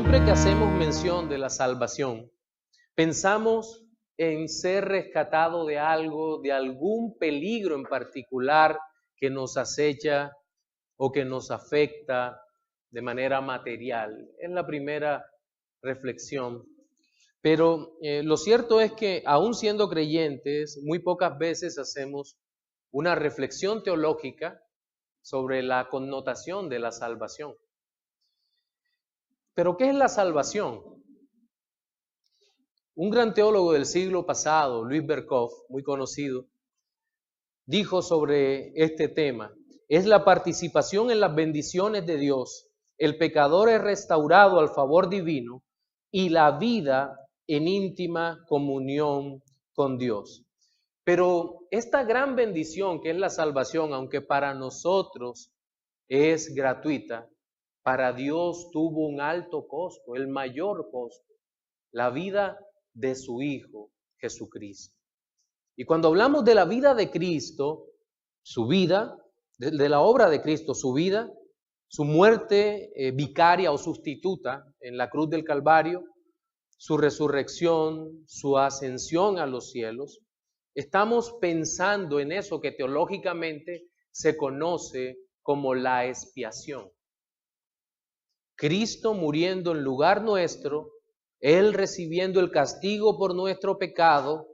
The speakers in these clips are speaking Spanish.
Siempre que hacemos mención de la salvación, pensamos en ser rescatado de algo, de algún peligro en particular que nos acecha o que nos afecta de manera material. Es la primera reflexión. Pero lo cierto es que aún siendo creyentes, muy pocas veces hacemos una reflexión teológica sobre la connotación de la salvación. ¿Pero qué es la salvación? Un gran teólogo del siglo pasado, Louis Berkhof, muy conocido, dijo sobre este tema: es la participación en las bendiciones de Dios. El pecador es restaurado al favor divino y la vida en íntima comunión con Dios. Pero esta gran bendición que es la salvación, aunque para nosotros es gratuita, para Dios tuvo un alto costo, el mayor costo, la vida de su Hijo Jesucristo. Y cuando hablamos de la vida de Cristo, su vida, de la obra de Cristo, su vida, su muerte vicaria o sustituta en la cruz del Calvario, su resurrección, su ascensión a los cielos, estamos pensando en eso que teológicamente se conoce como la expiación. Cristo muriendo en lugar nuestro, Él recibiendo el castigo por nuestro pecado,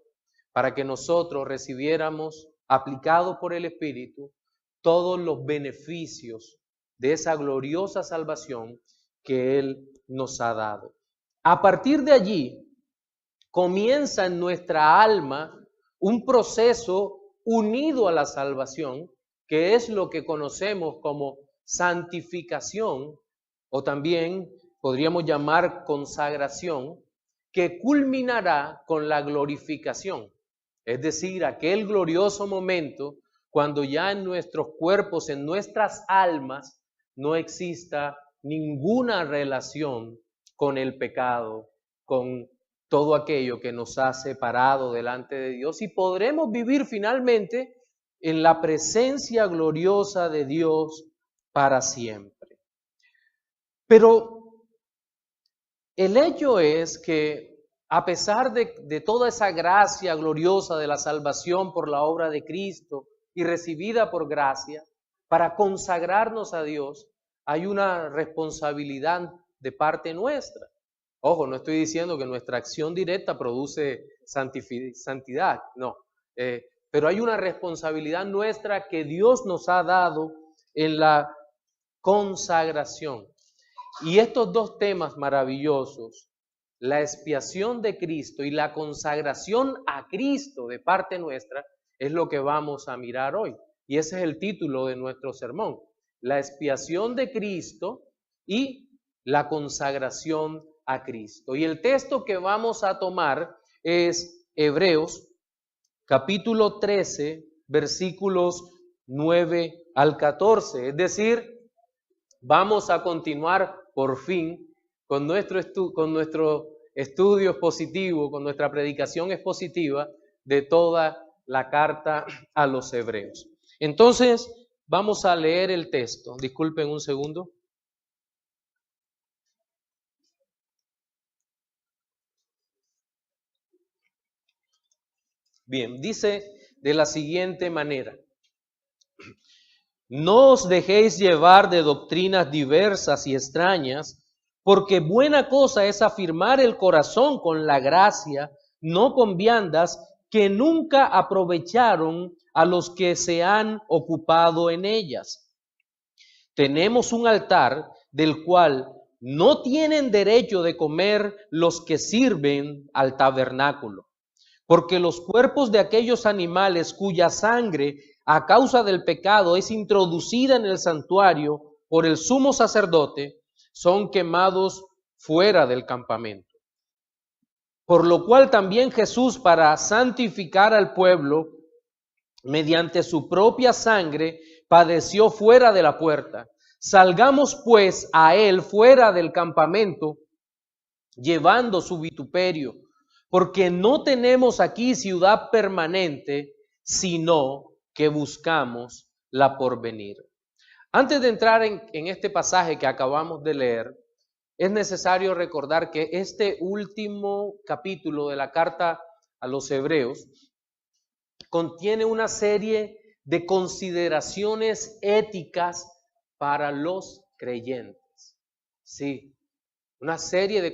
para que nosotros recibiéramos, aplicado por el Espíritu, todos los beneficios de esa gloriosa salvación que Él nos ha dado. A partir de allí, comienza en nuestra alma un proceso unido a la salvación, que es lo que conocemos como santificación, o también podríamos llamar consagración, que culminará con la glorificación. Es decir, aquel glorioso momento cuando ya en nuestros cuerpos, en nuestras almas, no exista ninguna relación con el pecado, con todo aquello que nos ha separado delante de Dios, y podremos vivir finalmente en la presencia gloriosa de Dios para siempre. Pero el hecho es que a pesar de toda esa gracia gloriosa de la salvación por la obra de Cristo y recibida por gracia, para consagrarnos a Dios hay una responsabilidad de parte nuestra. Ojo, no estoy diciendo que nuestra acción directa produce santidad, no. Pero hay una responsabilidad nuestra que Dios nos ha dado en la consagración. Y estos dos temas maravillosos, la expiación de Cristo y la consagración a Cristo de parte nuestra, es lo que vamos a mirar hoy. Y ese es el título de nuestro sermón: la expiación de Cristo y la consagración a Cristo. Y el texto que vamos a tomar es Hebreos capítulo 13, versículos 9 al 14. Es decir, vamos a continuar por fin con nuestro estudio expositivo, con nuestra predicación expositiva de toda la carta a los Hebreos. Entonces, vamos a leer el texto. Disculpen un segundo. Bien, dice de la siguiente manera: no os dejéis llevar de doctrinas diversas y extrañas, porque buena cosa es afirmar el corazón con la gracia, no con viandas que nunca aprovecharon a los que se han ocupado en ellas. Tenemos un altar del cual no tienen derecho de comer los que sirven al tabernáculo, porque los cuerpos de aquellos animales cuya sangre a causa del pecado es introducida en el santuario por el sumo sacerdote, son quemados fuera del campamento. Por lo cual también Jesús, para santificar al pueblo, mediante su propia sangre, padeció fuera de la puerta. Salgamos pues a él fuera del campamento, llevando su vituperio, porque no tenemos aquí ciudad permanente, sino que buscamos la porvenir. Antes de entrar en este pasaje que acabamos de leer, es necesario recordar que este último capítulo de la carta a los Hebreos contiene una serie de consideraciones éticas para los creyentes. Sí, una serie de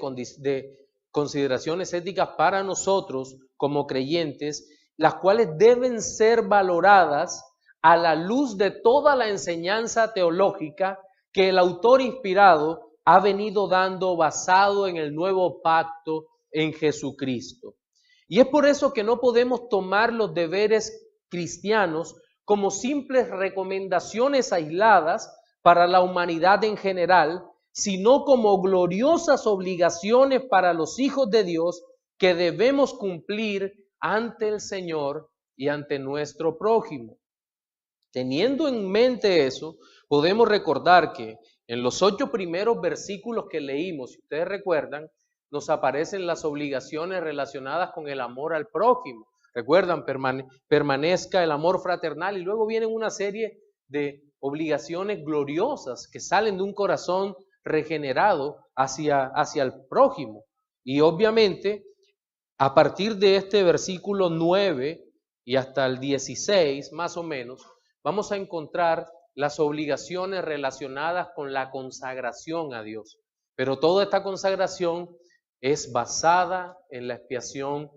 consideraciones éticas para nosotros como creyentes, las cuales deben ser valoradas a la luz de toda la enseñanza teológica que el autor inspirado ha venido dando basado en el nuevo pacto en Jesucristo. Y es por eso que no podemos tomar los deberes cristianos como simples recomendaciones aisladas para la humanidad en general, sino como gloriosas obligaciones para los hijos de Dios que debemos cumplir ante el Señor y ante nuestro prójimo. Teniendo en mente eso, podemos recordar que en los 8 primeros versículos que leímos, si ustedes recuerdan, nos aparecen las obligaciones relacionadas con el amor al prójimo. Recuerdan, permanezca el amor fraternal, y luego vienen una serie de obligaciones gloriosas que salen de un corazón regenerado hacia el prójimo. Y obviamente, a partir de este versículo 9 y hasta el 16, más o menos, vamos a encontrar las obligaciones relacionadas con la consagración a Dios. Pero toda esta consagración es basada en la expiación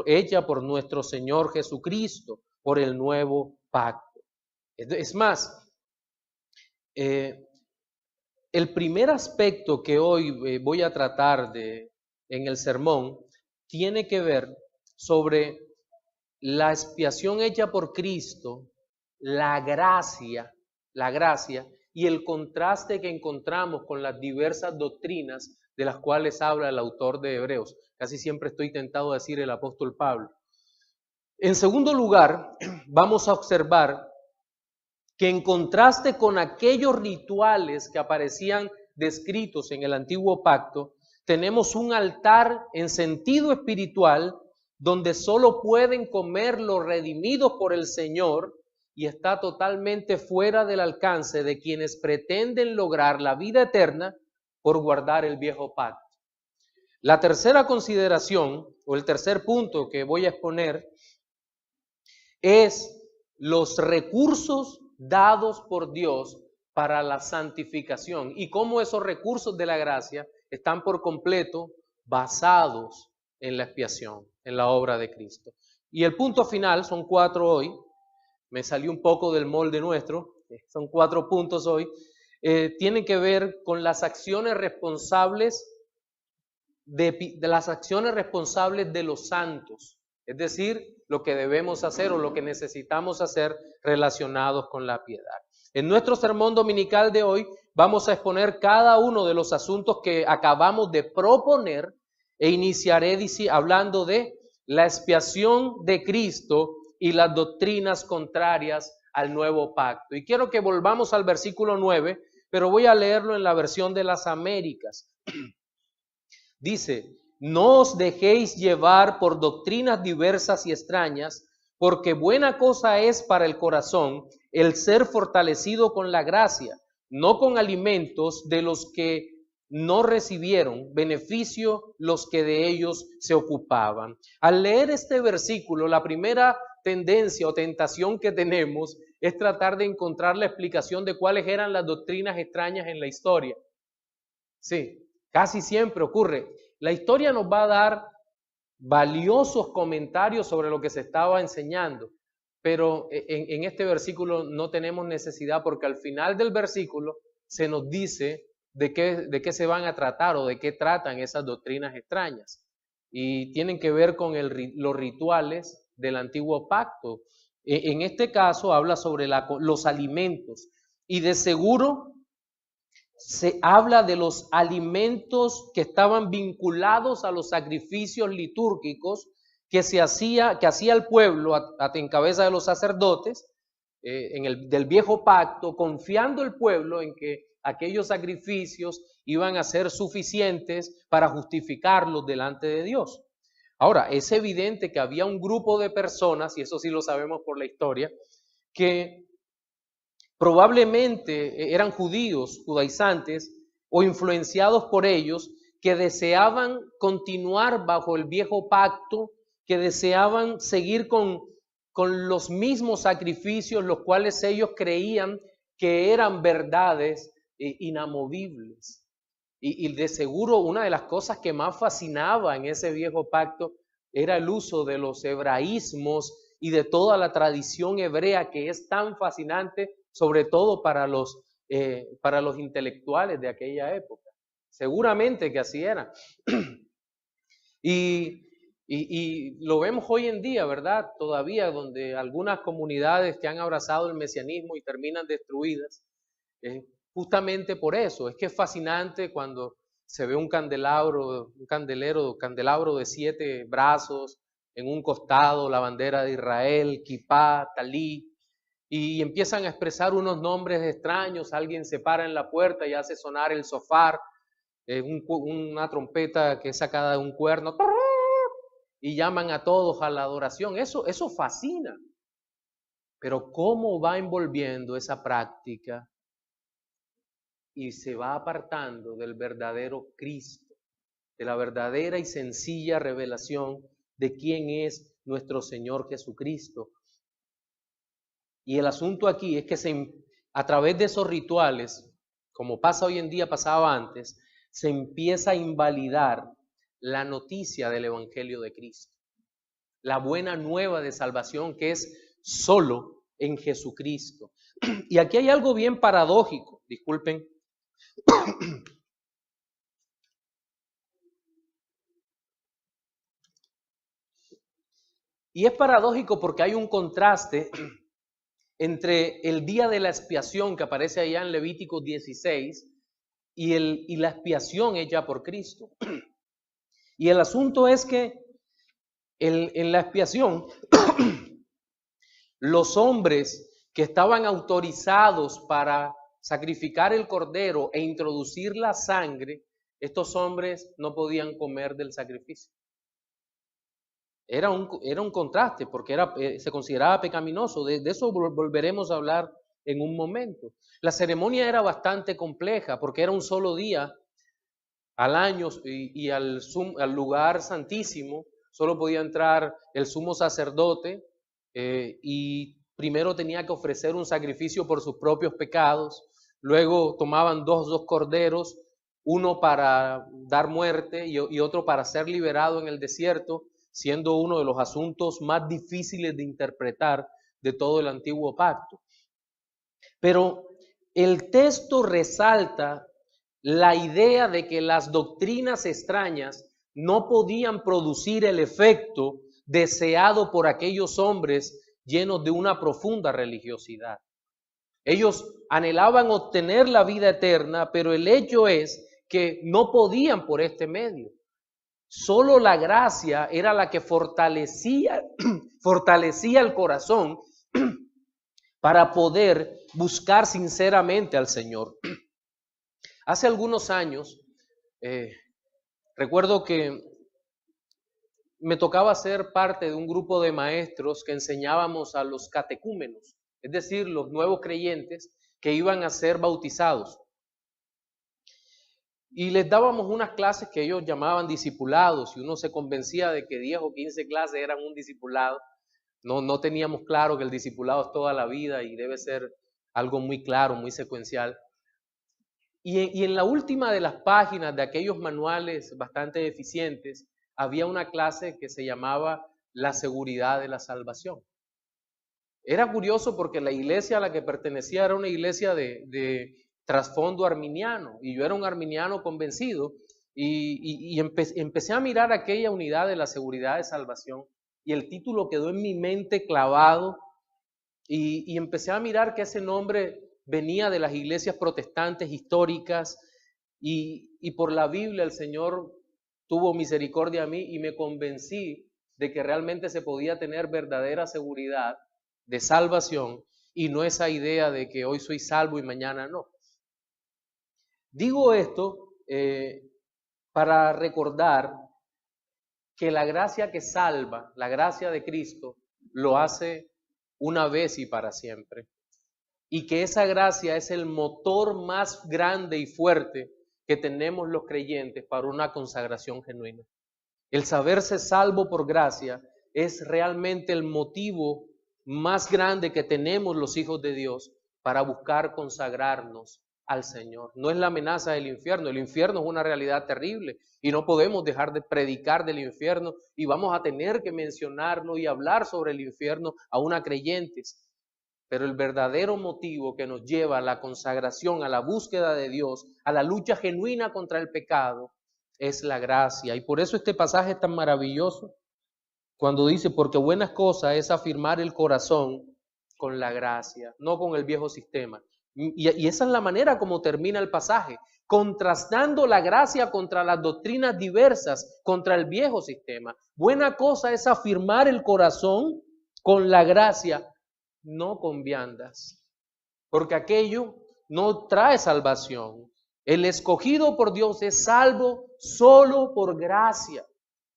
hecha por nuestro Señor Jesucristo, por el nuevo pacto. Es más, el primer aspecto que hoy voy a tratar en el sermón tiene que ver sobre la expiación hecha por Cristo, la gracia y el contraste que encontramos con las diversas doctrinas de las cuales habla el autor de Hebreos. Casi siempre estoy tentado a decir el apóstol Pablo. En segundo lugar, vamos a observar que en contraste con aquellos rituales que aparecían descritos en el antiguo pacto, tenemos un altar en sentido espiritual donde solo pueden comer los redimidos por el Señor y está totalmente fuera del alcance de quienes pretenden lograr la vida eterna por guardar el viejo pacto. La tercera consideración, o el tercer punto que voy a exponer, es los recursos dados por Dios para la santificación y cómo esos recursos de la gracia están por completo basados en la expiación, en la obra de Cristo. Y el punto final, son 4 hoy, me salió un poco del molde nuestro, son 4 puntos hoy, tienen que ver con las acciones responsables de las acciones responsables de los santos, es decir, lo que debemos hacer o lo que necesitamos hacer relacionados con la piedad. En nuestro sermón dominical de hoy vamos a exponer cada uno de los asuntos que acabamos de proponer e iniciaré hablando de la expiación de Cristo y las doctrinas contrarias al nuevo pacto. Y quiero que volvamos al versículo 9, pero voy a leerlo en la versión de las Américas. Dice: no os dejéis llevar por doctrinas diversas y extrañas, porque buena cosa es para el corazón el ser fortalecido con la gracia, no con alimentos de los que no recibieron beneficio los que de ellos se ocupaban. Al leer este versículo, la primera tendencia o tentación que tenemos es tratar de encontrar la explicación de cuáles eran las doctrinas extrañas en la historia. Sí. Casi siempre ocurre. La historia nos va a dar valiosos comentarios sobre lo que se estaba enseñando, pero en este versículo no tenemos necesidad porque al final del versículo se nos dice de qué se van a tratar o de qué tratan esas doctrinas extrañas. Y tienen que ver con los rituales del antiguo pacto. En este caso habla sobre los alimentos y de seguro se habla de los alimentos que estaban vinculados a los sacrificios litúrgicos que hacía el pueblo en cabeza de los sacerdotes del viejo pacto, confiando el pueblo en que aquellos sacrificios iban a ser suficientes para justificarlos delante de Dios. Ahora, es evidente que había un grupo de personas, y eso sí lo sabemos por la historia, que probablemente eran judíos, judaizantes, o influenciados por ellos, que deseaban continuar bajo el viejo pacto, que deseaban seguir con los mismos sacrificios, los cuales ellos creían que eran verdades inamovibles. Y de seguro una de las cosas que más fascinaba en ese viejo pacto era el uso de los hebraísmos y de toda la tradición hebrea, que es tan fascinante, sobre todo para los intelectuales de aquella época. Seguramente que así era. Y lo vemos hoy en día, ¿verdad? Todavía, donde algunas comunidades que han abrazado el mesianismo y terminan destruidas, justamente por eso. Es que es fascinante cuando se ve un candelabro de 7 brazos, en un costado la bandera de Israel, kipá, talí, y empiezan a expresar unos nombres extraños. Alguien se para en la puerta y hace sonar el shofar, una trompeta que es sacada de un cuerno, y llaman a todos a la adoración. Eso fascina. Pero ¿cómo va envolviendo esa práctica y se va apartando del verdadero Cristo, de la verdadera y sencilla revelación de quién es nuestro Señor Jesucristo? Y el asunto aquí es que a través de esos rituales, como pasa hoy en día, pasaba antes, se empieza a invalidar la noticia del Evangelio de Cristo, la buena nueva de salvación que es solo en Jesucristo. Y aquí hay algo bien paradójico, disculpen. Y es paradójico porque hay un contraste entre el día de la expiación que aparece allá en Levítico 16 y la expiación hecha por Cristo. Y el asunto es que en la expiación, los hombres que estaban autorizados para sacrificar el cordero e introducir la sangre, estos hombres no podían comer del sacrificio. Era un contraste porque se consideraba pecaminoso. De eso volveremos a hablar en un momento. La ceremonia era bastante compleja porque era un solo día al año y al lugar santísimo solo podía entrar el sumo sacerdote y primero tenía que ofrecer un sacrificio por sus propios pecados. Luego tomaban dos corderos, uno para dar muerte y otro para ser liberado en el desierto, siendo uno de los asuntos más difíciles de interpretar de todo el antiguo pacto. Pero el texto resalta la idea de que las doctrinas extrañas no podían producir el efecto deseado por aquellos hombres llenos de una profunda religiosidad. Ellos anhelaban obtener la vida eterna, pero el hecho es que no podían por este medio. Solo la gracia era la que fortalecía el corazón para poder buscar sinceramente al Señor. Hace algunos años, recuerdo que me tocaba ser parte de un grupo de maestros que enseñábamos a los catecúmenos, es decir, los nuevos creyentes que iban a ser bautizados. Y les dábamos unas clases que ellos llamaban discipulados, y uno se convencía de que 10 o 15 clases eran un discipulado. No teníamos claro que el discipulado es toda la vida y debe ser algo muy claro, muy secuencial. Y en la última de las páginas de aquellos manuales bastante eficientes, había una clase que se llamaba La seguridad de la salvación. Era curioso porque la iglesia a la que pertenecía era una iglesia de trasfondo arminiano, y yo era un arminiano convencido, y empecé a mirar aquella unidad de la seguridad de salvación, y el título quedó en mi mente clavado, y empecé a mirar que ese nombre venía de las iglesias protestantes históricas, y por la Biblia el Señor tuvo misericordia a mí y me convencí de que realmente se podía tener verdadera seguridad de salvación y no esa idea de que hoy soy salvo y mañana no. Digo esto para recordar que la gracia que salva, la gracia de Cristo, lo hace una vez y para siempre. Y que esa gracia es el motor más grande y fuerte que tenemos los creyentes para una consagración genuina. El saberse salvo por gracia es realmente el motivo más grande que tenemos los hijos de Dios para buscar consagrarnos al Señor. No es la amenaza del infierno. El infierno es una realidad terrible y no podemos dejar de predicar del infierno y vamos a tener que mencionarlo y hablar sobre el infierno aún a creyentes. Pero el verdadero motivo que nos lleva a la consagración, a la búsqueda de Dios, a la lucha genuina contra el pecado, es la gracia. Y por eso este pasaje es tan maravilloso cuando dice, porque buenas cosas es afirmar el corazón con la gracia, no con el viejo sistema. Y esa es la manera como termina el pasaje, contrastando la gracia contra las doctrinas diversas, contra el viejo sistema. Buena cosa es afirmar el corazón con la gracia, no con viandas, porque aquello no trae salvación. El escogido por Dios es salvo solo por gracia,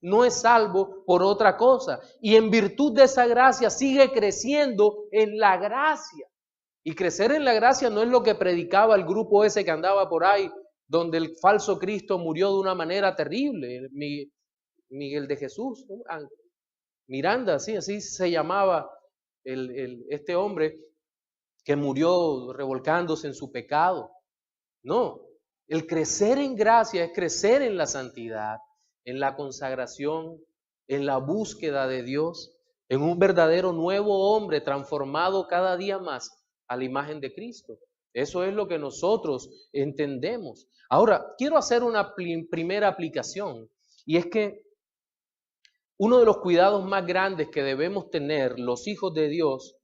no es salvo por otra cosa. Y en virtud de esa gracia sigue creciendo en la gracia. Y crecer en la gracia no es lo que predicaba el grupo ese que andaba por ahí, donde el falso Cristo murió de una manera terrible. Miguel de Jesús, Miranda, sí, así se llamaba este hombre que murió revolcándose en su pecado. No, el crecer en gracia es crecer en la santidad, en la consagración, en la búsqueda de Dios, en un verdadero nuevo hombre transformado cada día más a la imagen de Cristo. Eso es lo que nosotros entendemos. Ahora, quiero hacer una primera aplicación, y es que uno de los cuidados más grandes que debemos tener los hijos de Dios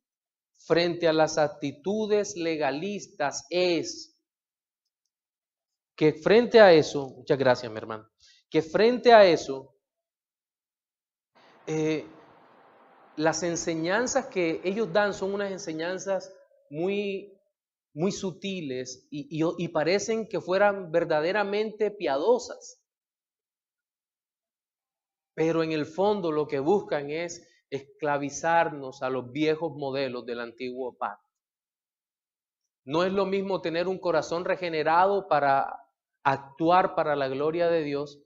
frente a las actitudes legalistas es que frente a eso, muchas gracias mi hermano, que frente a eso, las enseñanzas que ellos dan son unas enseñanzas muy sutiles y parecen que fueran verdaderamente piadosas. Pero en el fondo lo que buscan es esclavizarnos a los viejos modelos del antiguo pacto. No es lo mismo tener un corazón regenerado para actuar para la gloria de Dios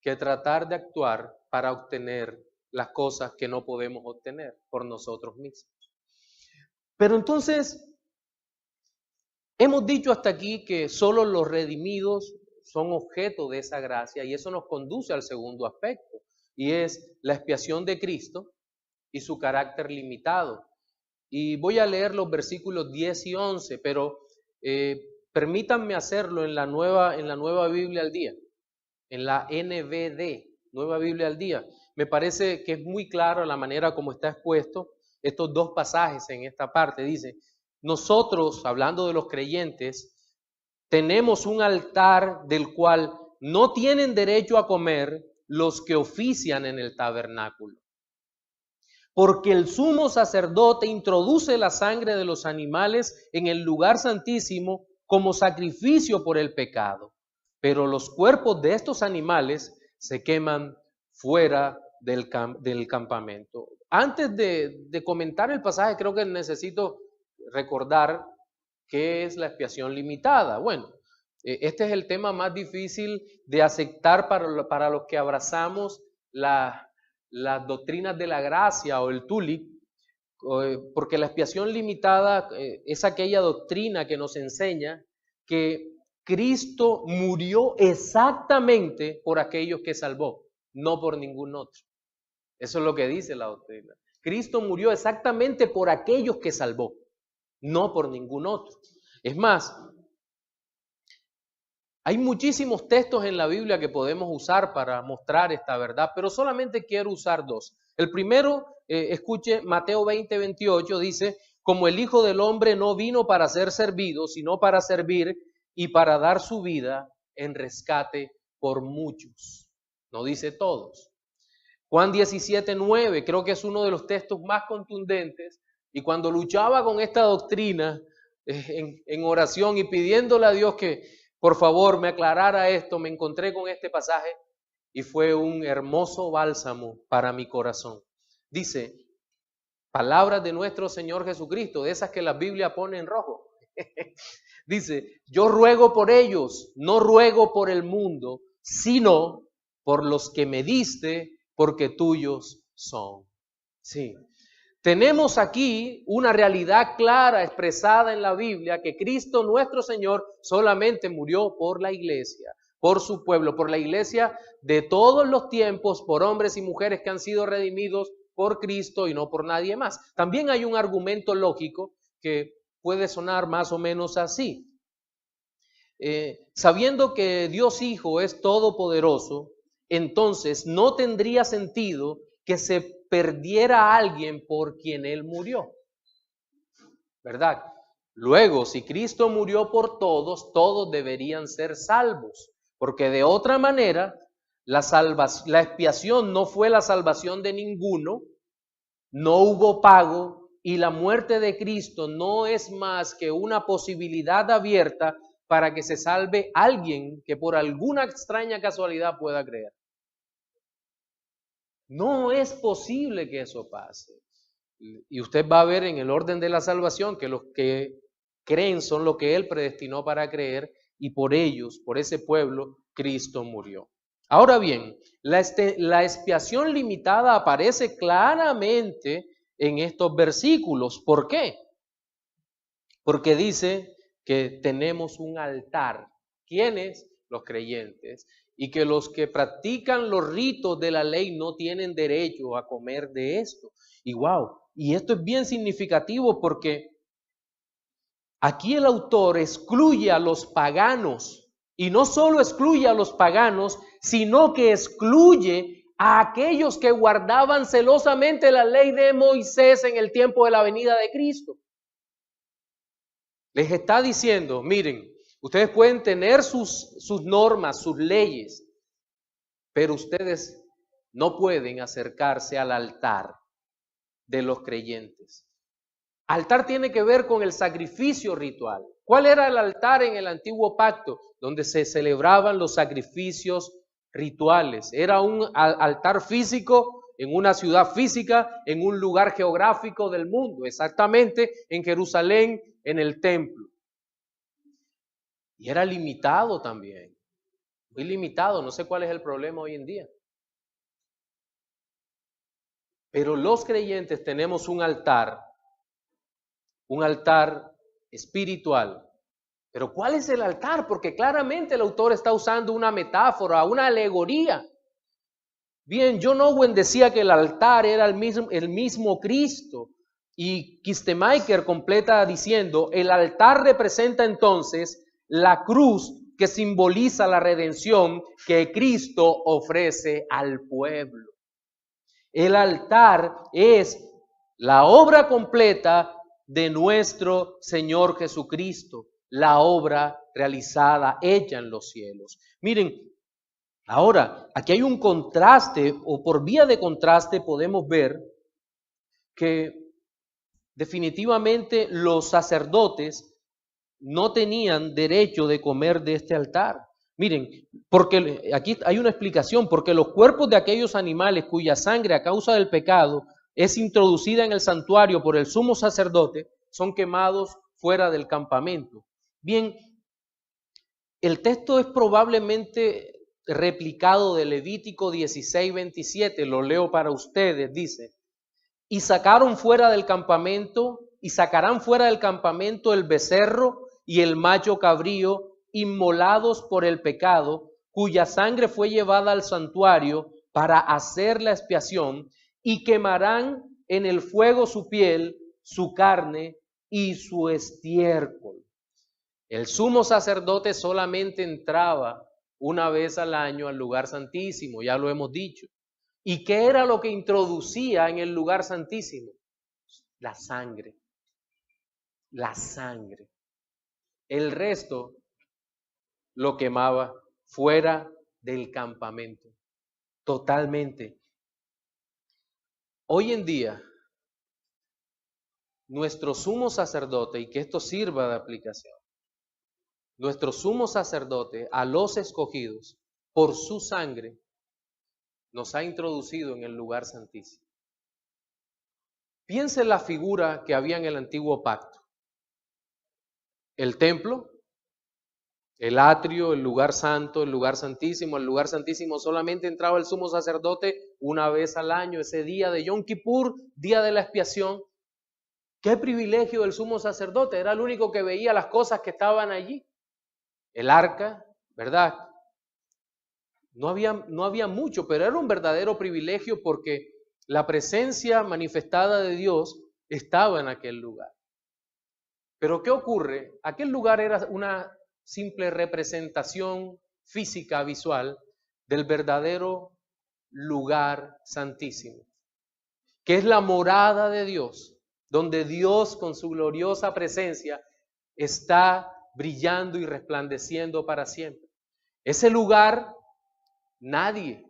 que tratar de actuar para obtener las cosas que no podemos obtener por nosotros mismos. Pero entonces, hemos dicho hasta aquí que solo los redimidos son objeto de esa gracia y eso nos conduce al segundo aspecto y es la expiación de Cristo y su carácter limitado. Y voy a leer los versículos 10 y 11, pero permítanme hacerlo en la nueva Biblia al día, en la NBD, Nueva Biblia al día. Me parece que es muy claro la manera como está expuesto estos dos pasajes en esta parte. Dice, nosotros, hablando de los creyentes, tenemos un altar del cual no tienen derecho a comer los que ofician en el tabernáculo. Porque el sumo sacerdote introduce la sangre de los animales en el lugar santísimo como sacrificio por el pecado. Pero los cuerpos de estos animales se queman fuera del campamento. Antes de comentar el pasaje, creo que necesito recordar qué es la expiación limitada. Bueno, este es el tema más difícil de aceptar para los que abrazamos las doctrinas de la gracia o el TULIP, porque la expiación limitada es aquella doctrina que nos enseña que Cristo murió exactamente por aquellos que salvó, no por ningún otro. Eso es lo que dice la doctrina. Cristo murió exactamente por aquellos que salvó, no por ningún otro. Es más, hay muchísimos textos en la Biblia que podemos usar para mostrar esta verdad, pero solamente quiero usar dos. El primero, escuche, Mateo 20:28 dice, como el Hijo del Hombre no vino para ser servido, sino para servir y para dar su vida en rescate por muchos. No dice todos. Juan 17:9, creo que es uno de los textos más contundentes, y cuando luchaba con esta doctrina en oración y pidiéndole a Dios que por favor me aclarara esto, me encontré con este pasaje y fue un hermoso bálsamo para mi corazón. Dice, palabras de nuestro Señor Jesucristo, de esas que la Biblia pone en rojo. Dice, yo ruego por ellos, no ruego por el mundo, sino por los que me diste, porque tuyos son. Sí. Tenemos aquí una realidad clara expresada en la Biblia, que Cristo nuestro Señor solamente murió por la iglesia, por su pueblo, por la iglesia de todos los tiempos, por hombres y mujeres que han sido redimidos por Cristo y no por nadie más. También hay un argumento lógico que puede sonar más o menos así. Sabiendo que Dios Hijo es todopoderoso, entonces no tendría sentido que se perdiera a alguien por quien Él murió, ¿verdad? Luego, si Cristo murió por todos, todos deberían ser salvos, porque de otra manera la expiación no fue la salvación de ninguno, no hubo pago y la muerte de Cristo no es más que una posibilidad abierta para que se salve alguien que por alguna extraña casualidad pueda creer. No es posible que eso pase. Y usted va a ver en el orden de la salvación que los que creen son lo que Él predestinó para creer y por ellos, por ese pueblo, Cristo murió. Ahora bien, la expiación limitada aparece claramente en estos versículos. ¿Por qué? Porque dice que tenemos un altar. ¿Quiénes? Los creyentes. Y que los que practican los ritos de la ley no tienen derecho a comer de esto. Y wow, y esto es bien significativo porque aquí el autor excluye a los paganos. Y no solo excluye a los paganos, sino que excluye a aquellos que guardaban celosamente la ley de Moisés en el tiempo de la venida de Cristo. Les está diciendo, miren, ustedes pueden tener sus normas, sus leyes, pero ustedes no pueden acercarse al altar de los creyentes. Altar tiene que ver con el sacrificio ritual. ¿Cuál era el altar en el antiguo pacto? Donde se celebraban los sacrificios rituales. Era un altar físico en una ciudad física, en un lugar geográfico del mundo, exactamente en Jerusalén, en el templo. Y era limitado también, muy limitado, no sé cuál es el problema hoy en día. Pero los creyentes tenemos un altar espiritual. Pero ¿cuál es el altar? Porque claramente el autor está usando una metáfora, una alegoría. Bien, John Owen decía que el altar era el mismo Cristo. Y Kistemaker completa diciendo, el altar representa entonces la cruz que simboliza la redención que Cristo ofrece al pueblo. El altar es la obra completa de nuestro Señor Jesucristo, la obra realizada, hecha en los cielos. Miren, ahora, aquí hay un contraste, o por vía de contraste podemos ver que definitivamente los sacerdotes no tenían derecho de comer de este altar. Miren, porque aquí hay una explicación, porque los cuerpos de aquellos animales cuya sangre a causa del pecado es introducida en el santuario por el sumo sacerdote, son quemados fuera del campamento. Bien, el texto es probablemente replicado de Levítico 16:27, lo leo para ustedes, dice, y sacarán fuera del campamento el becerro y el macho cabrío inmolados por el pecado, cuya sangre fue llevada al santuario para hacer la expiación, y quemarán en el fuego su piel, su carne y su estiércol. El sumo sacerdote solamente entraba una vez al año al lugar santísimo, ya lo hemos dicho. ¿Y qué era lo que introducía en el lugar santísimo? La sangre. La sangre. El resto lo quemaba fuera del campamento. Totalmente. Hoy en día, nuestro sumo sacerdote, y que esto sirva de aplicación, nuestro sumo sacerdote a los escogidos, por su sangre, nos ha introducido en el lugar santísimo. Piense en la figura que había en el antiguo pacto. El templo, El atrio, el lugar santo, el lugar santísimo. El lugar santísimo solamente entraba el sumo sacerdote una vez al año, ese día de Yom Kippur, día de la expiación. Qué privilegio del sumo sacerdote, era el único que veía las cosas que estaban allí. El arca, ¿verdad? No había mucho, pero era un verdadero privilegio porque la presencia manifestada de Dios estaba en aquel lugar. Pero ¿qué ocurre? Aquel lugar era una simple representación física, visual, del verdadero lugar santísimo, que es la morada de Dios, donde Dios con su gloriosa presencia está brillando y resplandeciendo para siempre. Ese lugar, nadie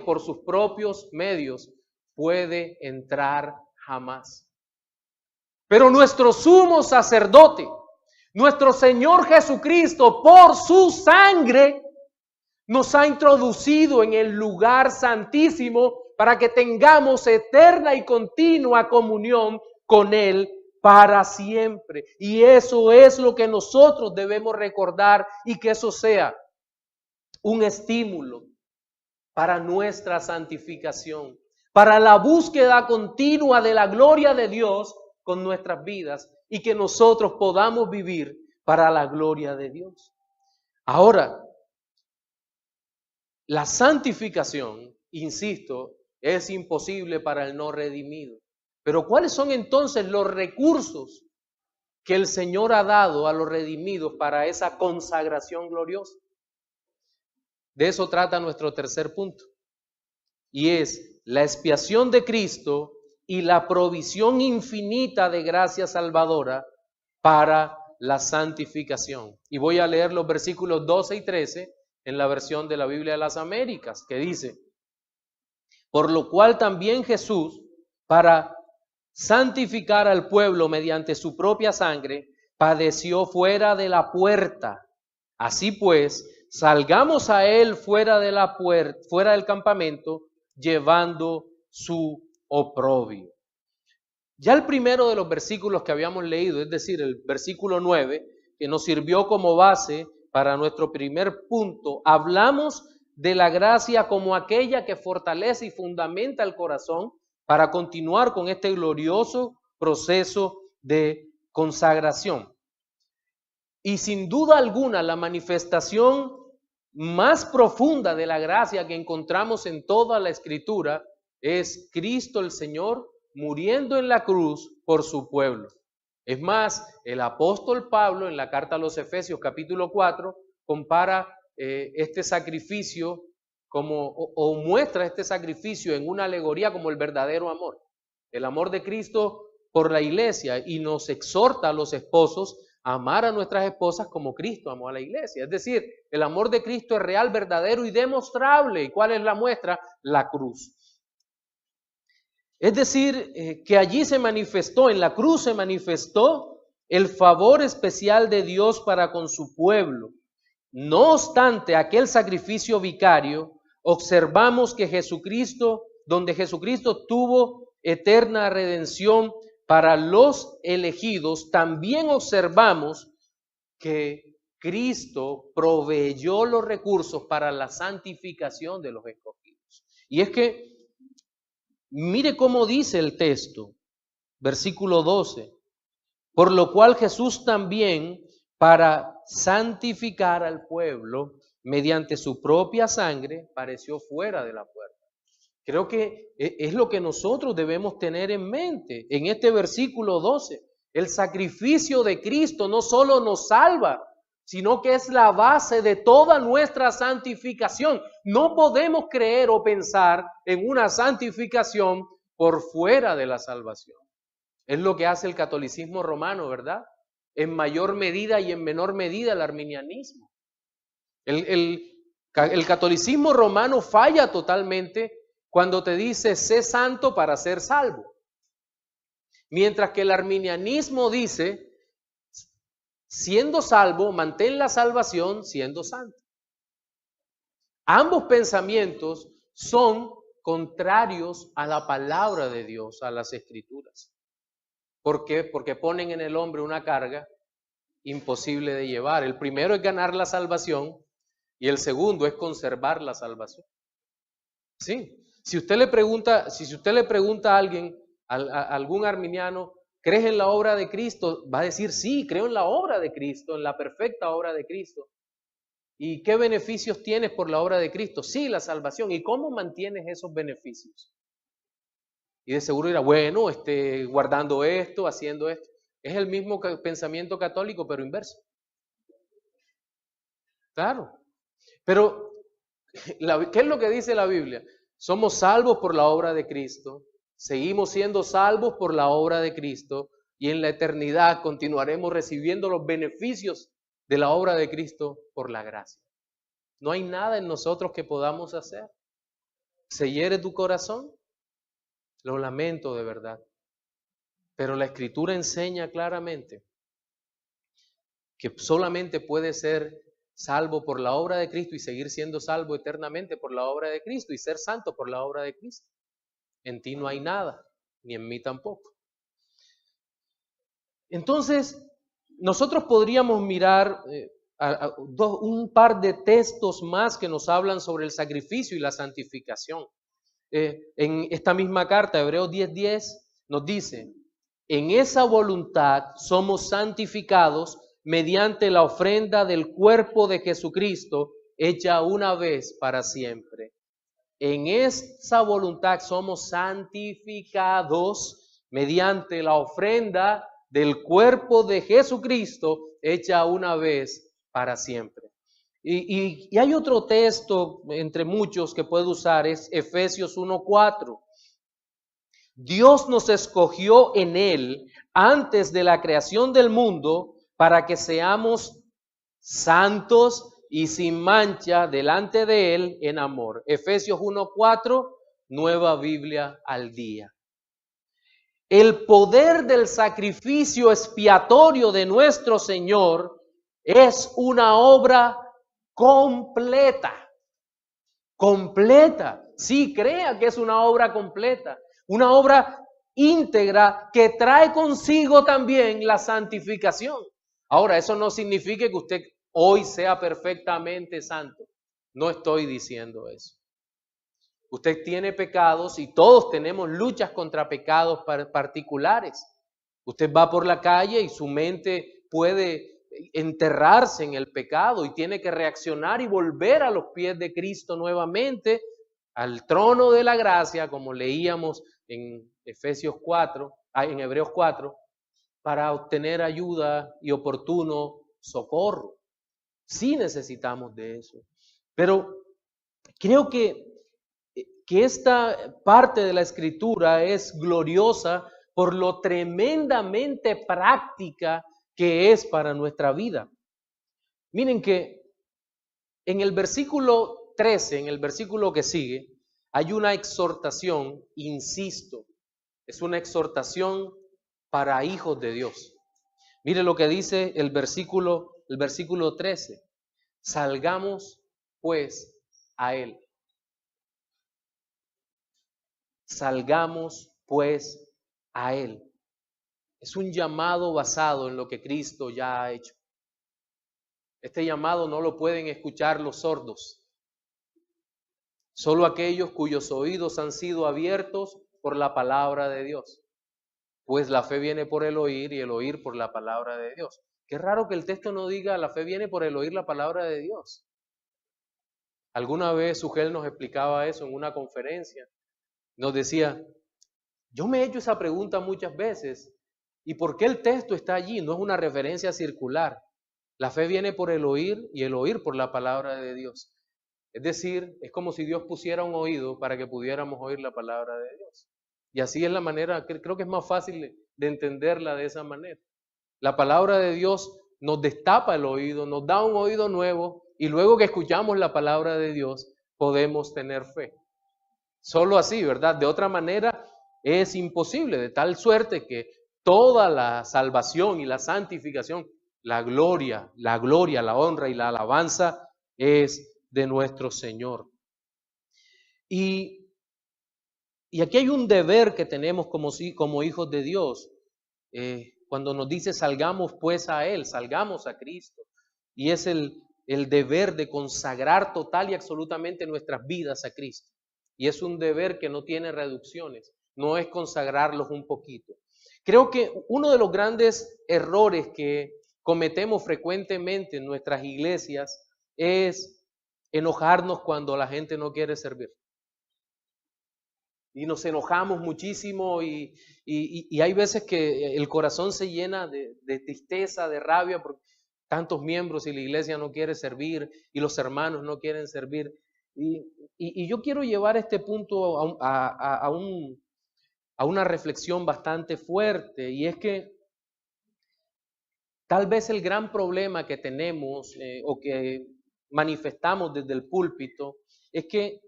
por sus propios medios puede entrar jamás. Pero nuestro sumo sacerdote, nuestro Señor Jesucristo, por su sangre, nos ha introducido en el lugar santísimo para que tengamos eterna y continua comunión con Él para siempre. Y eso es lo que nosotros debemos recordar, y que eso sea un estímulo para nuestra santificación, para la búsqueda continua de la gloria de Dios con nuestras vidas, y que nosotros podamos vivir para la gloria de Dios. Ahora, la santificación, insisto, es imposible para el no redimido. Pero ¿cuáles son entonces los recursos que el Señor ha dado a los redimidos para esa consagración gloriosa? De eso trata nuestro tercer punto, y es la expiación de Cristo y la provisión infinita de gracia salvadora para la santificación. Y voy a leer los versículos 12 y 13 en la versión de la Biblia de las Américas, que dice: por lo cual también Jesús, para santificar al pueblo mediante su propia sangre, padeció fuera de la puerta. Así pues, salgamos a él fuera de la puerta, fuera del campamento, llevando su oprobio. Ya el primero de los versículos que habíamos leído, es decir, el versículo 9, que nos sirvió como base para nuestro primer punto, hablamos de la gracia como aquella que fortalece y fundamenta el corazón para continuar con este glorioso proceso de consagración. Y sin duda alguna, la manifestación más profunda de la gracia que encontramos en toda la Escritura es Cristo el Señor muriendo en la cruz por su pueblo. Es más, el apóstol Pablo en la carta a los Efesios capítulo 4 compara este sacrificio o muestra este sacrificio en una alegoría como el verdadero amor. El amor de Cristo por la iglesia, y nos exhorta a los esposos a amar a nuestras esposas como Cristo amó a la iglesia. Es decir, el amor de Cristo es real, verdadero y demostrable. ¿Y cuál es la muestra? La cruz. Es decir, que allí se manifestó, en la cruz se manifestó el favor especial de Dios para con su pueblo. No obstante aquel sacrificio vicario, observamos que Jesucristo, donde Jesucristo tuvo eterna redención para los elegidos, también observamos que Cristo proveyó los recursos para la santificación de los escogidos. Y es que mire cómo dice el texto, versículo 12, por lo cual Jesús también, para santificar al pueblo, mediante su propia sangre, padeció fuera de la puerta. Creo que es lo que nosotros debemos tener en mente en este versículo 12. El sacrificio de Cristo no solo nos salva, sino que es la base de toda nuestra santificación. No podemos creer o pensar en una santificación por fuera de la salvación. Es lo que hace el catolicismo romano, ¿verdad? En mayor medida y en menor medida el arminianismo. El catolicismo romano falla totalmente cuando te dice, sé santo para ser salvo. Mientras que el arminianismo dice, siendo salvo, mantén la salvación siendo santo. Ambos pensamientos son contrarios a la palabra de Dios, a las Escrituras. ¿Por qué? Porque ponen en el hombre una carga imposible de llevar. El primero es ganar la salvación y el segundo es conservar la salvación. Sí. Si usted le pregunta a alguien, a algún arminiano, ¿crees en la obra de Cristo? Va a decir, sí, creo en la obra de Cristo, en la perfecta obra de Cristo. ¿Y qué beneficios tienes por la obra de Cristo? Sí, la salvación. ¿Y cómo mantienes esos beneficios? Y de seguro dirá, bueno, guardando esto, haciendo esto. Es el mismo pensamiento católico, pero inverso. Claro. Pero, ¿qué es lo que dice la Biblia? Somos salvos por la obra de Cristo, seguimos siendo salvos por la obra de Cristo y en la eternidad continuaremos recibiendo los beneficios de la obra de Cristo por la gracia. No hay nada en nosotros que podamos hacer. ¿Se hiere tu corazón? Lo lamento de verdad. Pero la Escritura enseña claramente que solamente puede ser salvo por la obra de Cristo y seguir siendo salvo eternamente por la obra de Cristo y ser santo por la obra de Cristo. En ti no hay nada, ni en mí tampoco. Entonces, nosotros podríamos mirar un par de textos más que nos hablan sobre el sacrificio y la santificación. En esta misma carta, Hebreos 10:10, nos dice, en esa voluntad somos santificados mediante la ofrenda del cuerpo de Jesucristo, hecha una vez para siempre. En esa voluntad somos santificados mediante la ofrenda del cuerpo de Jesucristo, hecha una vez para siempre. Y hay otro texto entre muchos que puedo usar, es Efesios 1:4. Dios nos escogió en Él antes de la creación del mundo para que seamos santos y sin mancha delante de Él en amor. Efesios 1:4, Nueva Biblia al día. El poder del sacrificio expiatorio de nuestro Señor es una obra completa. Completa. Sí, crea que es una obra completa. Una obra íntegra que trae consigo también la santificación. Ahora, eso no significa que usted hoy sea perfectamente santo. No estoy diciendo eso. Usted tiene pecados y todos tenemos luchas contra pecados particulares. Usted va por la calle y su mente puede enterrarse en el pecado y tiene que reaccionar y volver a los pies de Cristo nuevamente, al trono de la gracia, como leíamos en Efesios 4, en Hebreos 4, para obtener ayuda y oportuno socorro. Sí necesitamos de eso. Pero creo que esta parte de la Escritura es gloriosa por lo tremendamente práctica que es para nuestra vida. Miren que en el versículo 13, en el versículo que sigue, hay una exhortación, insisto, es una exhortación para hijos de Dios. Mire lo que dice el versículo 13. Salgamos pues a Él. Salgamos pues a Él. Es un llamado basado en lo que Cristo ya ha hecho. Este llamado no lo pueden escuchar los sordos. Solo aquellos cuyos oídos han sido abiertos por la palabra de Dios. Pues la fe viene por el oír y el oír por la palabra de Dios. Qué raro que el texto no diga la fe viene por el oír la palabra de Dios. Alguna vez Sugel nos explicaba eso en una conferencia. Nos decía, yo me he hecho esa pregunta muchas veces. ¿Y por qué el texto está allí? No es una referencia circular. La fe viene por el oír y el oír por la palabra de Dios. Es decir, es como si Dios pusiera un oído para que pudiéramos oír la palabra de Dios. Y así es la manera, creo que es más fácil de entenderla de esa manera. La palabra de Dios nos destapa el oído, nos da un oído nuevo y luego que escuchamos la palabra de Dios podemos tener fe. Solo así, ¿verdad? De otra manera es imposible, de tal suerte que toda la salvación y la santificación, la gloria, la honra y la alabanza es de nuestro Señor. Y aquí hay un deber que tenemos como hijos de Dios. cuando nos dice salgamos pues a Él, salgamos a Cristo. Y es el deber de consagrar total y absolutamente nuestras vidas a Cristo. Y es un deber que no tiene reducciones, no es consagrarlos un poquito. Creo que uno de los grandes errores que cometemos frecuentemente en nuestras iglesias es enojarnos cuando la gente no quiere servir. Y nos enojamos muchísimo y hay veces que el corazón se llena de tristeza, de rabia, porque tantos miembros y la iglesia no quiere servir y los hermanos no quieren servir. Y yo quiero llevar este punto a una reflexión bastante fuerte, y es que tal vez el gran problema que tenemos o que manifestamos desde el púlpito es que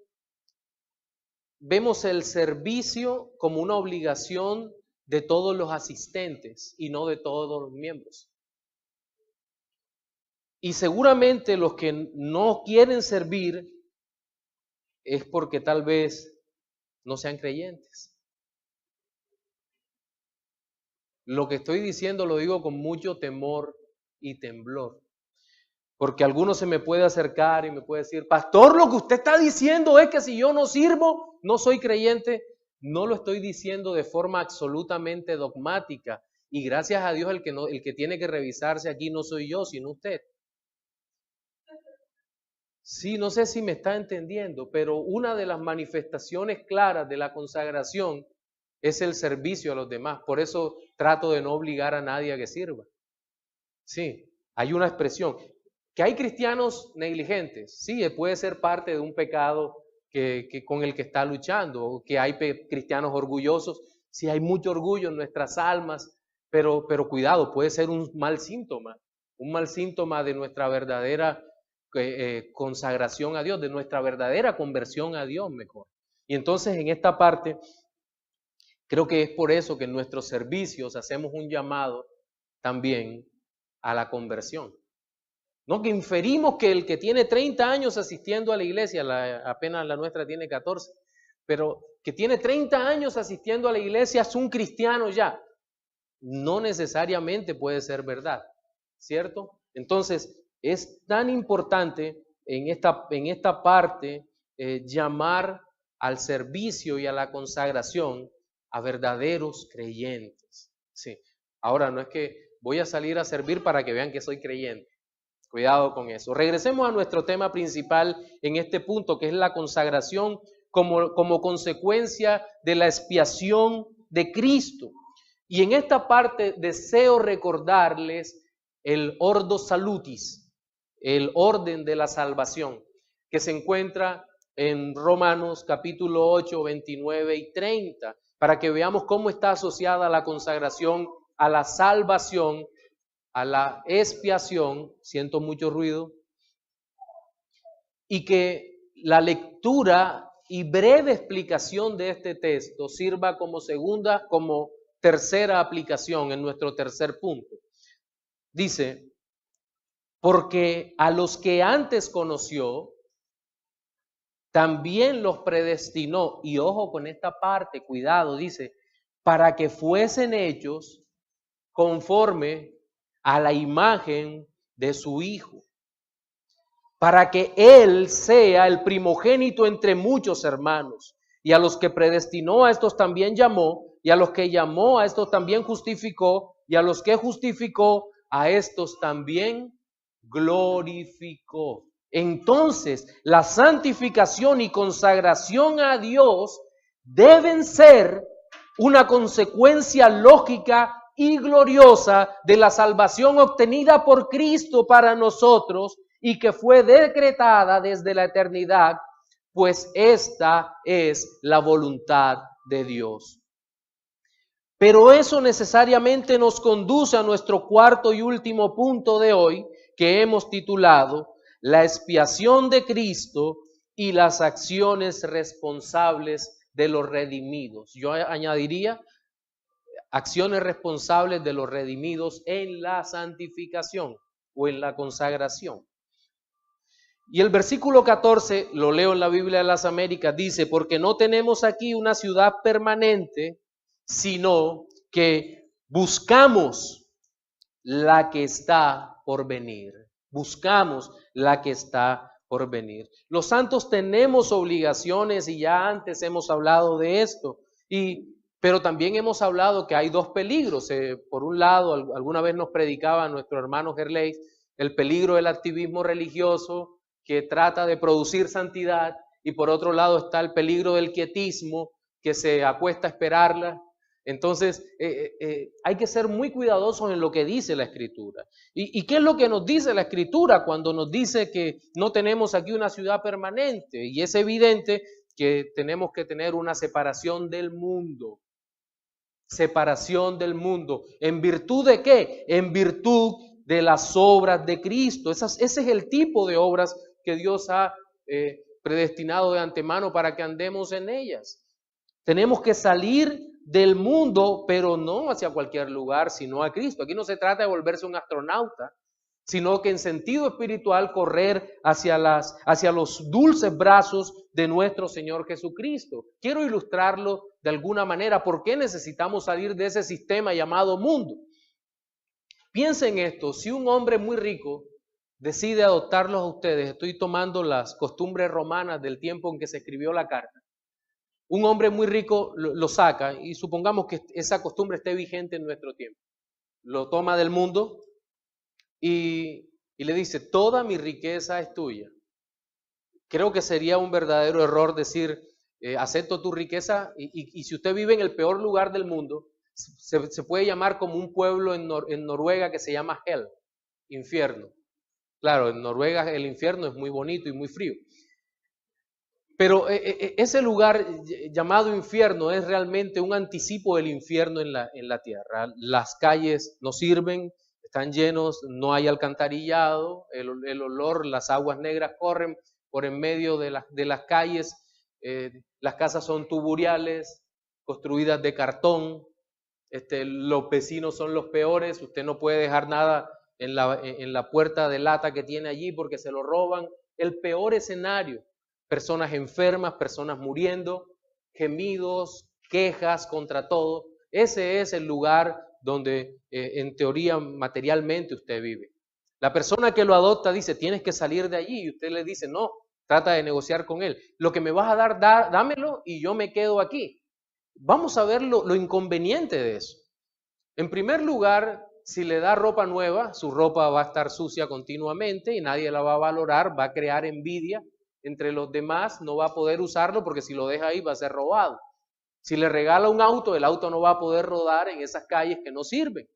vemos el servicio como una obligación de todos los asistentes y no de todos los miembros. Y seguramente los que no quieren servir es porque tal vez no sean creyentes. Lo que estoy diciendo lo digo con mucho temor y temblor. Porque alguno se me puede acercar y me puede decir, pastor, lo que usted está diciendo es que si yo no sirvo, no soy creyente. No lo estoy diciendo de forma absolutamente dogmática. Y gracias a Dios el que tiene que revisarse aquí no soy yo, sino usted. Sí, no sé si me está entendiendo, pero una de las manifestaciones claras de la consagración es el servicio a los demás. Por eso trato de no obligar a nadie a que sirva. Sí, hay una expresión. Que hay cristianos negligentes, sí, puede ser parte de un pecado con el que está luchando, o que hay cristianos orgullosos, sí hay mucho orgullo en nuestras almas, pero cuidado, puede ser un mal síntoma de nuestra verdadera consagración a Dios, de nuestra verdadera conversión a Dios mejor. Y entonces en esta parte, creo que es por eso que en nuestros servicios hacemos un llamado también a la conversión. No, que inferimos que el que tiene 30 años asistiendo a la iglesia, apenas la nuestra tiene 14, pero que tiene 30 años asistiendo a la iglesia es un cristiano ya. No necesariamente puede ser verdad, ¿cierto? Entonces, es tan importante en esta parte llamar al servicio y a la consagración a verdaderos creyentes. Sí. Ahora, no es que voy a salir a servir para que vean que soy creyente. Cuidado con eso. Regresemos a nuestro tema principal en este punto, que es la consagración como consecuencia de la expiación de Cristo. Y en esta parte deseo recordarles el Ordo Salutis, el orden de la salvación, que se encuentra en Romanos capítulo 8, 29 y 30, para que veamos cómo está asociada la consagración a la salvación, a la expiación, siento mucho ruido, y que la lectura y breve explicación de este texto sirva como tercera aplicación en nuestro tercer punto. Dice, porque a los que antes conoció, también los predestinó, y ojo con esta parte, cuidado, dice, para que fuesen hechos conforme a la imagen de su Hijo, para que Él sea el primogénito entre muchos hermanos. Y a los que predestinó, a estos también llamó, y a los que llamó, a estos también justificó, y a los que justificó, a estos también glorificó. Entonces, la santificación y consagración a Dios deben ser una consecuencia lógica y gloriosa de la salvación obtenida por Cristo para nosotros y que fue decretada desde la eternidad, pues esta es la voluntad de Dios. Pero eso necesariamente nos conduce a nuestro cuarto y último punto de hoy, que hemos titulado La expiación de Cristo y las acciones responsables de los redimidos. Yo añadiría acciones responsables de los redimidos en la santificación o en la consagración. Y el versículo 14, lo leo en la Biblia de las Américas, dice, porque no tenemos aquí una ciudad permanente, sino que buscamos la que está por venir. Buscamos la que está por venir. Los santos tenemos obligaciones y ya antes hemos hablado de esto. Pero también hemos hablado que hay dos peligros. Por un lado, alguna vez nos predicaba nuestro hermano Gerley el peligro del activismo religioso que trata de producir santidad, y por otro lado está el peligro del quietismo que se acuesta a esperarla. Entonces, hay que ser muy cuidadosos en lo que dice la Escritura. ¿Y qué es lo que nos dice la Escritura cuando nos dice que no tenemos aquí una ciudad permanente? Y es evidente que tenemos que tener una separación del mundo. Separación del mundo. ¿En virtud de qué? En virtud de las obras de Cristo. Ese es el tipo de obras que Dios ha predestinado de antemano para que andemos en ellas. Tenemos que salir del mundo, pero no hacia cualquier lugar, sino a Cristo. Aquí no se trata de volverse un astronauta, sino que en sentido espiritual correr hacia los dulces brazos de nuestro Señor Jesucristo. Quiero ilustrarlo de alguna manera. ¿Por qué necesitamos salir de ese sistema llamado mundo? Piensen esto: si un hombre muy rico decide adoptarlos a ustedes, estoy tomando las costumbres romanas del tiempo en que se escribió la carta, un hombre muy rico lo saca, y supongamos que esa costumbre esté vigente en nuestro tiempo, lo toma del mundo y le dice: toda mi riqueza es tuya. Creo que sería un verdadero error decir: acepto tu riqueza, y si usted vive en el peor lugar del mundo, se puede llamar como un pueblo en Noruega que se llama Hell, infierno. Claro, en Noruega el infierno es muy bonito y muy frío. Pero ese lugar llamado infierno es realmente un anticipo del infierno en la tierra. Las calles no sirven, están llenos, no hay alcantarillado, el olor, las aguas negras corren por en medio de las calles, las casas son tuburiales, construidas de cartón, los vecinos son los peores, usted no puede dejar nada en la puerta de lata que tiene allí porque se lo roban. El peor escenario. Personas enfermas, personas muriendo, gemidos, quejas contra todo. Ese es el lugar donde en teoría materialmente usted vive. La persona que lo adopta dice: tienes que salir de allí, y usted le dice: no, trata de negociar con él. Lo que me vas a dar, dámelo y yo me quedo aquí. Vamos a ver lo inconveniente de eso. En primer lugar, si le da ropa nueva, su ropa va a estar sucia continuamente y nadie la va a valorar, va a crear envidia entre los demás, no va a poder usarlo porque si lo deja ahí va a ser robado. Si le regala un auto, el auto no va a poder rodar en esas calles que no sirven.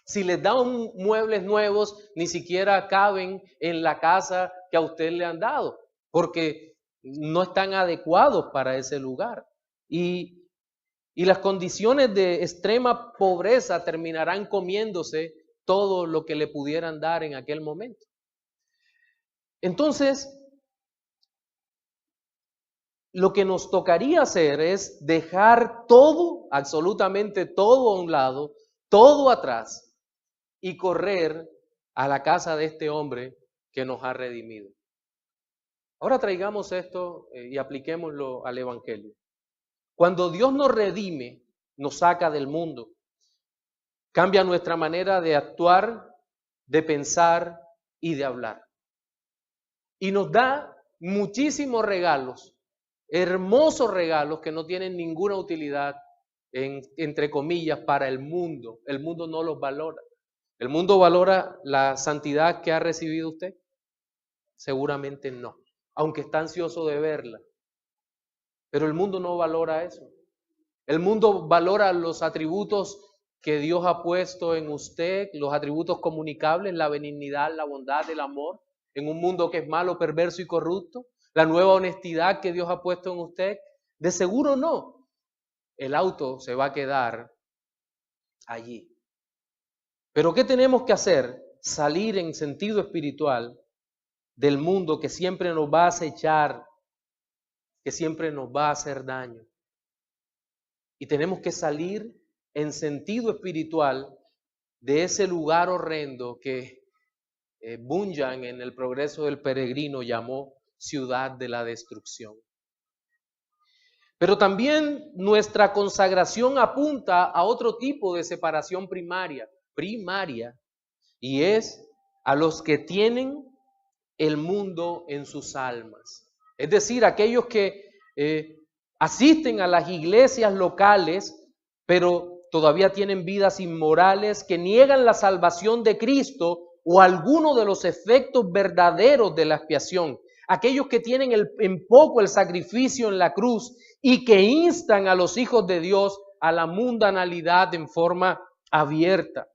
Si les da muebles nuevos, ni siquiera caben en la casa que a usted le han dado, porque no están adecuados para ese lugar. Y las condiciones de extrema pobreza terminarán comiéndose todo lo que le pudieran dar en aquel momento. Entonces, lo que nos tocaría hacer es dejar todo, absolutamente todo a un lado, todo atrás, y correr a la casa de este hombre que nos ha redimido. Ahora traigamos esto y apliquémoslo al Evangelio. Cuando Dios nos redime, nos saca del mundo, cambia nuestra manera de actuar, de pensar y de hablar. Y nos da muchísimos regalos, hermosos regalos que no tienen ninguna utilidad, entre comillas, para el mundo. El mundo no los valora. ¿El mundo valora la santidad que ha recibido usted? Seguramente no, aunque está ansioso de verla. Pero el mundo no valora eso. El mundo valora los atributos que Dios ha puesto en usted, los atributos comunicables, la benignidad, la bondad, el amor, en un mundo que es malo, perverso y corrupto, la nueva honestidad que Dios ha puesto en usted. De seguro no. El auto se va a quedar allí. Pero ¿qué tenemos que hacer? Salir en sentido espiritual del mundo que siempre nos va a acechar, que siempre nos va a hacer daño. Y tenemos que salir en sentido espiritual de ese lugar horrendo que Bunyan en El progreso del peregrino llamó ciudad de la destrucción. Pero también nuestra consagración apunta a otro tipo de separación primaria, y es a los que tienen el mundo en sus almas. Es decir, aquellos que asisten a las iglesias locales, pero todavía tienen vidas inmorales, que niegan la salvación de Cristo o alguno de los efectos verdaderos de la expiación. Aquellos que tienen en poco el sacrificio en la cruz y que instan a los hijos de Dios a la mundanalidad en forma abierta.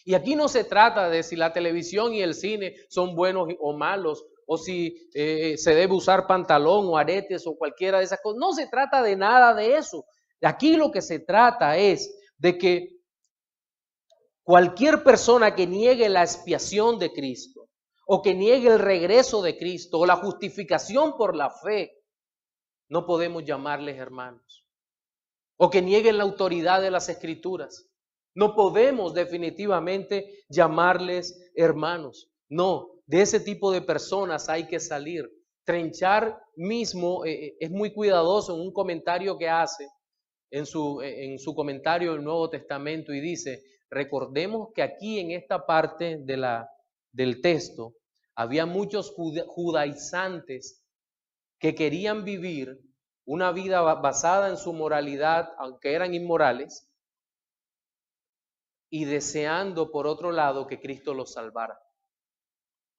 Y aquí no se trata de si la televisión y el cine son buenos o malos, o si se debe usar pantalón o aretes o cualquiera de esas cosas. No se trata de nada de eso. Aquí lo que se trata es de que cualquier persona que niegue la expiación de Cristo, o que niegue el regreso de Cristo, o la justificación por la fe, no podemos llamarles hermanos. O que nieguen la autoridad de las Escrituras. No podemos definitivamente llamarles hermanos. No, de ese tipo de personas hay que salir. Trenchar mismo es muy cuidadoso en un comentario que hace, en su comentario del Nuevo Testamento, y dice, recordemos que aquí en esta parte del texto había muchos judaizantes que querían vivir una vida basada en su moralidad, aunque eran inmorales, y deseando por otro lado que Cristo los salvara.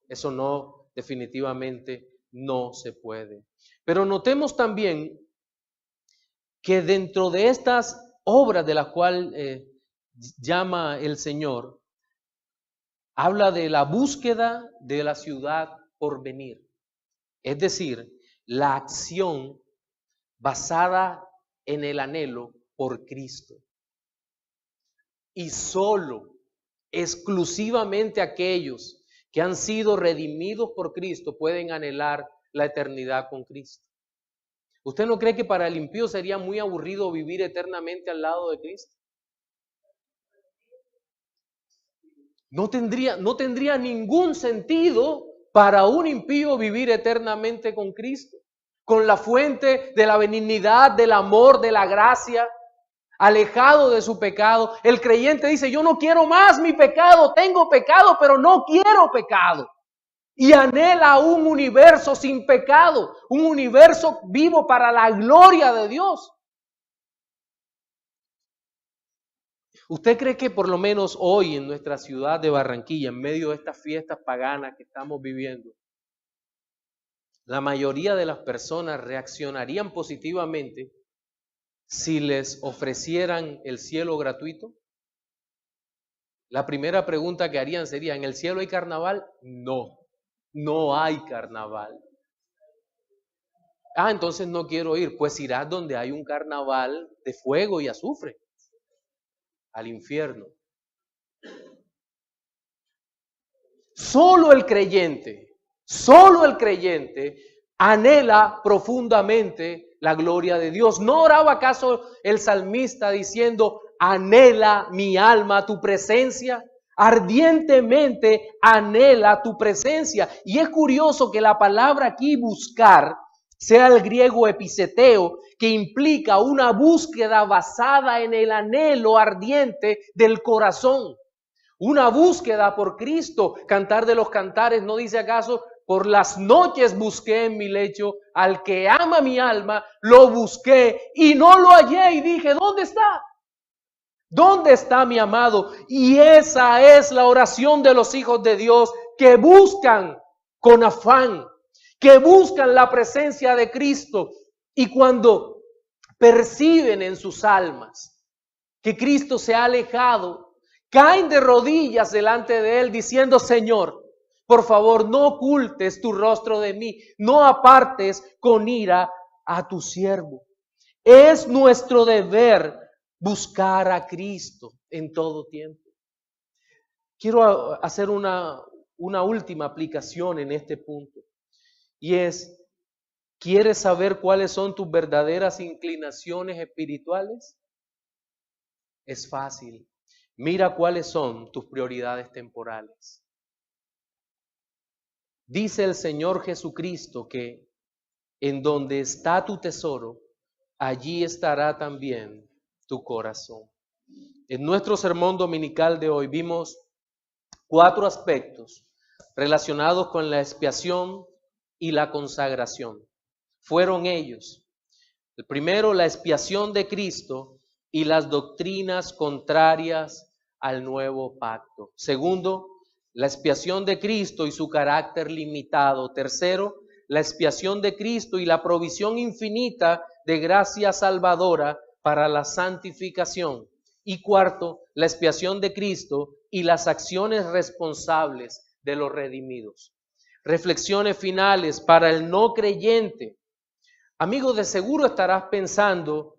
Eso no, definitivamente no se puede. Pero notemos también que dentro de estas obras de las cuales llama el Señor, habla de la búsqueda de la ciudad por venir. Es decir, la acción basada en el anhelo por Cristo. Y solo, exclusivamente aquellos que han sido redimidos por Cristo pueden anhelar la eternidad con Cristo. ¿Usted no cree que para el impío sería muy aburrido vivir eternamente al lado de Cristo? No tendría ningún sentido para un impío vivir eternamente con Cristo, con la fuente de la benignidad, del amor, de la gracia, alejado de su pecado. El creyente dice, yo no quiero más mi pecado, tengo pecado, pero no quiero pecado. Y anhela un universo sin pecado, un universo vivo para la gloria de Dios. ¿Usted cree que por lo menos hoy en nuestra ciudad de Barranquilla, en medio de estas fiestas paganas que estamos viviendo, la mayoría de las personas reaccionarían positivamente si les ofrecieran el cielo gratuito? La primera pregunta que harían sería, ¿en el cielo hay carnaval? No, no hay carnaval. Ah, entonces no quiero ir. Pues irás donde hay un carnaval de fuego y azufre, al infierno. Solo el creyente anhela profundamente la gloria de Dios. ¿No oraba acaso el salmista diciendo, anhela mi alma tu presencia? Ardientemente anhela tu presencia. Y es curioso que la palabra aquí buscar sea el griego episeteo, que implica una búsqueda basada en el anhelo ardiente del corazón. Una búsqueda por Cristo. Cantar de los Cantares, ¿no dice acaso? Por las noches busqué en mi lecho al que ama mi alma, lo busqué y no lo hallé y dije, ¿dónde está? ¿Dónde está mi amado? Y esa es la oración de los hijos de Dios que buscan con afán, que buscan la presencia de Cristo, y cuando perciben en sus almas que Cristo se ha alejado, caen de rodillas delante de Él diciendo, Señor, por favor, no ocultes tu rostro de mí, no apartes con ira a tu siervo. Es nuestro deber buscar a Cristo en todo tiempo. Quiero hacer una última aplicación en este punto, y es, ¿quieres saber cuáles son tus verdaderas inclinaciones espirituales? Es fácil. Mira cuáles son tus prioridades temporales. Dice el Señor Jesucristo que en donde está tu tesoro, allí estará también tu corazón. En nuestro sermón dominical de hoy vimos 4 aspectos relacionados con la expiación y la consagración. Fueron ellos: el primero, la expiación de Cristo y las doctrinas contrarias al nuevo pacto. Segundo, la expiación de Cristo y su carácter limitado. Tercero, la expiación de Cristo y la provisión infinita de gracia salvadora para la santificación. Y cuarto, la expiación de Cristo y las acciones responsables de los redimidos. Reflexiones finales para el no creyente. Amigo, de seguro estarás pensando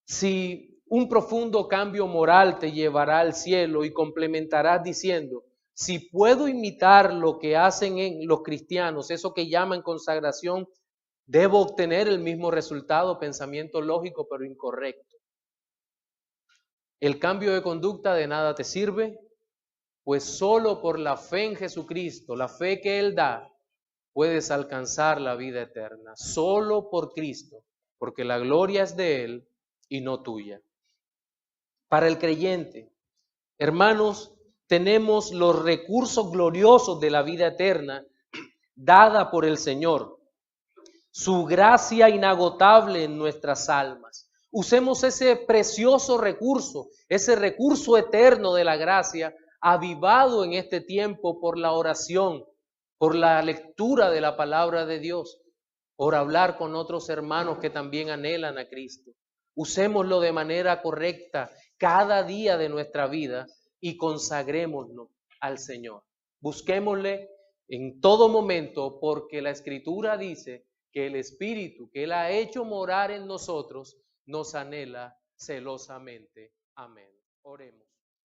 si un profundo cambio moral te llevará al cielo, y complementarás diciendo: si puedo imitar lo que hacen en los cristianos, eso que llaman consagración, debo obtener el mismo resultado. Pensamiento lógico pero incorrecto. El cambio de conducta de nada te sirve, pues solo por la fe en Jesucristo, la fe que Él da, puedes alcanzar la vida eterna. Solo por Cristo, porque la gloria es de Él y no tuya. Para el creyente, hermanos, tenemos los recursos gloriosos de la vida eterna dada por el Señor, su gracia inagotable en nuestras almas. Usemos ese precioso recurso, ese recurso eterno de la gracia, avivado en este tiempo por la oración, por la lectura de la palabra de Dios, por hablar con otros hermanos que también anhelan a Cristo. Usémoslo de manera correcta cada día de nuestra vida y consagrémonos al Señor. Busquémosle en todo momento, porque la Escritura dice que el Espíritu que Él ha hecho morar en nosotros nos anhela celosamente. Amén. Oremos.